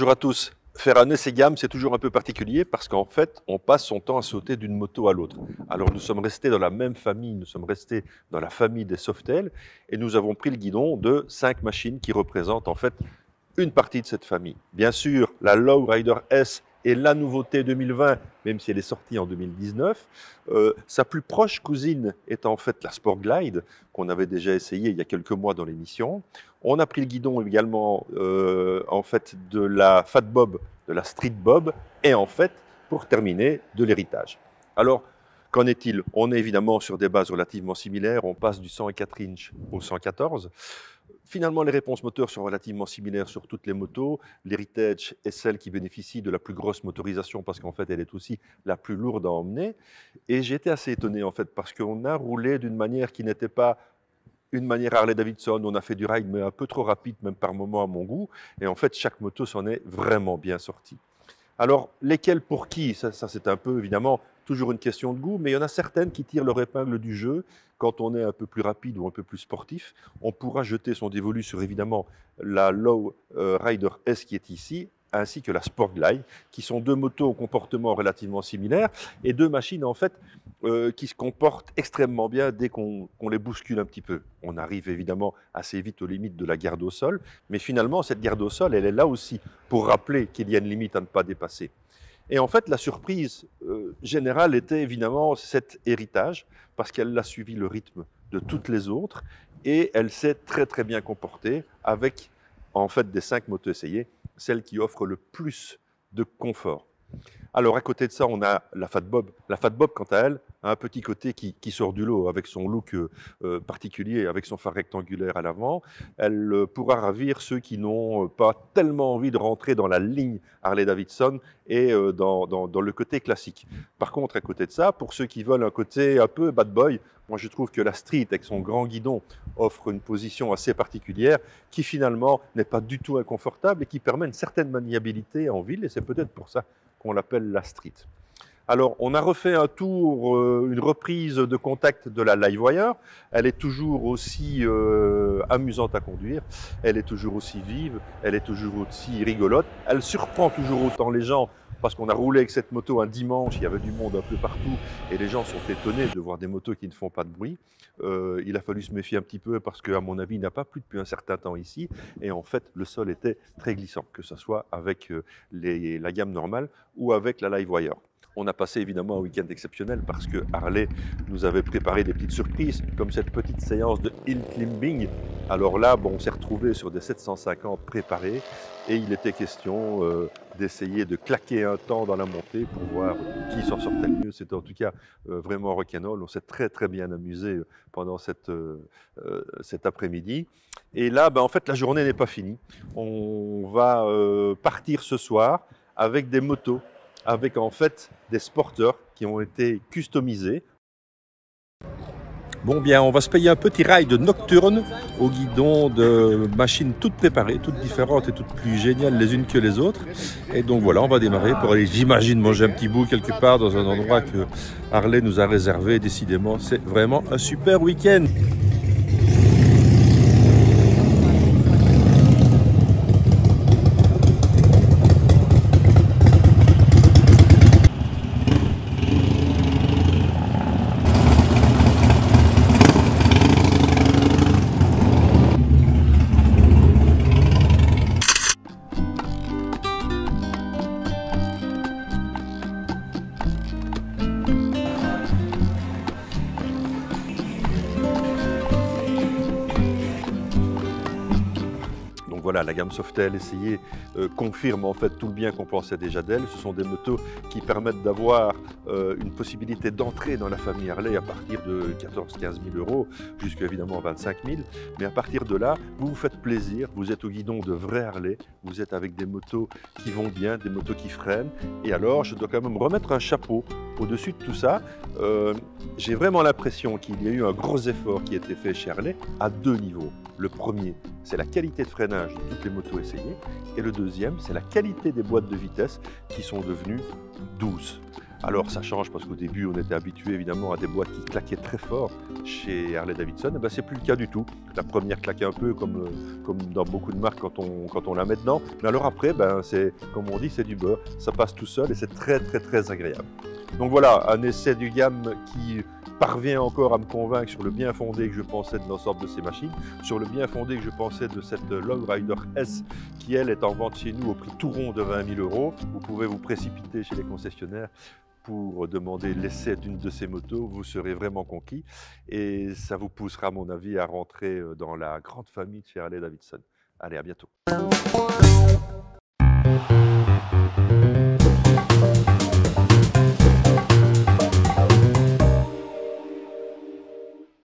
bonjour à tous. Faire un essai gamme, c'est toujours un peu particulier parce qu'en fait, on passe son temps à sauter d'une moto à l'autre. Alors nous sommes restés dans la même famille, nous sommes restés dans la famille des Softail et nous avons pris le guidon de 5 machines qui représentent en fait une partie de cette famille. Bien sûr, la Lowrider S est la nouveauté 2020, même si elle est sortie en 2019. Sa plus proche cousine est en fait la Sport Glide, qu'on avait déjà essayé il y a quelques mois dans l'émission. On a pris le guidon également en fait de la Fat Bob, de la Street Bob, et en fait, pour terminer, de l'héritage. Alors, qu'en est-il? On est évidemment sur des bases relativement similaires, on passe du 104 inch au 114. Finalement, les réponses moteurs sont relativement similaires sur toutes les motos. L'Heritage est celle qui bénéficie de la plus grosse motorisation parce qu'en fait, elle est aussi la plus lourde à emmener. Et j'ai été assez étonné en fait parce qu'on a roulé d'une manière qui n'était pas une manière Harley-Davidson. On a fait du ride mais un peu trop rapide, même par moment à mon goût. Et en fait, chaque moto s'en est vraiment bien sortie. Alors, lesquelles pour qui? Ça c'est un peu, évidemment, toujours une question de goût, mais il y en a certaines qui tirent leur épingle du jeu. Quand on est un peu plus rapide ou un peu plus sportif, on pourra jeter son dévolu sur, évidemment, la Low Rider S qui est ici, ainsi que la Sport Glide, qui sont deux motos au comportement relativement similaire et deux machines, en fait, qui se comportent extrêmement bien dès qu'on les bouscule un petit peu. On arrive évidemment assez vite aux limites de la garde au sol, mais finalement, cette garde au sol, elle est là aussi pour rappeler qu'il y a une limite à ne pas dépasser. Et en fait, la surprise générale était évidemment cet héritage, parce qu'elle a suivi le rythme de toutes les autres, et elle s'est très très bien comportée avec, en fait, des 5 motos essayées, celle qui offre le plus de confort. Alors, à côté de ça, on a la Fat Bob. La Fat Bob, quant à elle, a un petit côté qui sort du lot avec son look particulier, avec son phare rectangulaire à l'avant. Elle pourra ravir ceux qui n'ont pas tellement envie de rentrer dans la ligne Harley-Davidson et dans le côté classique. Par contre, à côté de ça, pour ceux qui veulent un côté un peu bad boy, moi je trouve que la Street, avec son grand guidon, offre une position assez particulière qui finalement n'est pas du tout inconfortable et qui permet une certaine maniabilité en ville, et c'est peut-être pour ça qu'on l'appelle la Street. Alors, on a refait un tour, une reprise de contact de la Livewire. Elle est toujours aussi amusante à conduire, elle est toujours aussi vive, elle est toujours aussi rigolote. Elle surprend toujours autant les gens parce qu'on a roulé avec cette moto un dimanche, il y avait du monde un peu partout et les gens sont étonnés de voir des motos qui ne font pas de bruit. Il a fallu se méfier un petit peu parce qu'à mon avis, il n'a pas plu depuis un certain temps ici et en fait, le sol était très glissant, que ce soit avec la gamme normale ou avec la Livewire. On a passé évidemment un week-end exceptionnel parce que Harley nous avait préparé des petites surprises, comme cette petite séance de hill climbing. Alors là, bon, on s'est retrouvé sur des 750 préparés et il était question d'essayer de claquer un temps dans la montée pour voir qui s'en sortait le mieux. C'était en tout cas vraiment rock'n'roll. On s'est très très bien amusé pendant cet après-midi. Et là, en fait, la journée n'est pas finie. On va partir ce soir avec des motos, avec en fait des sporteurs qui ont été customisés. Bon bien, on va se payer un petit ride nocturne au guidon de machines toutes préparées, toutes différentes et toutes plus géniales les unes que les autres. Et donc voilà, on va démarrer pour aller, j'imagine, manger un petit bout quelque part dans un endroit que Harley nous a réservé. Décidément, c'est vraiment un super week-end. Voilà, la gamme Softail essayée confirme en fait tout le bien qu'on pensait déjà d'elle. Ce sont des motos qui permettent d'avoir une possibilité d'entrer dans la famille Harley à partir de 14-15 000 euros, jusqu'à évidemment 25 000. Mais à partir de là, vous vous faites plaisir, vous êtes au guidon de vrai Harley, vous êtes avec des motos qui vont bien, des motos qui freinent. Et alors, je dois quand même remettre un chapeau au-dessus de tout ça. J'ai vraiment l'impression qu'il y a eu un gros effort qui a été fait chez Harley à 2 niveaux. Le premier, c'est la qualité de freinage de toutes les motos essayées. Et le deuxième, c'est la qualité des boîtes de vitesse qui sont devenues douces. Alors ça change parce qu'au début, on était habitué évidemment à des boîtes qui claquaient très fort chez Harley-Davidson. Et ben, c'est plus le cas du tout. La première claque un peu comme dans beaucoup de marques quand on la met dedans. Mais alors après, ben, c'est, comme on dit, c'est du beurre. Ça passe tout seul et c'est très très très agréable. Donc voilà, un essai du gamme qui parvient encore à me convaincre sur le bien fondé que je pensais de l'ensemble de ces machines, sur le bien fondé que je pensais de cette Lowrider S qui, elle, est en vente chez nous au prix tout rond de 20 000 euros. Vous pouvez vous précipiter chez les concessionnaires pour demander l'essai d'une de ces motos, vous serez vraiment conquis et ça vous poussera, à mon avis, à rentrer dans la grande famille de chez Harley-Davidson. Allez, à bientôt.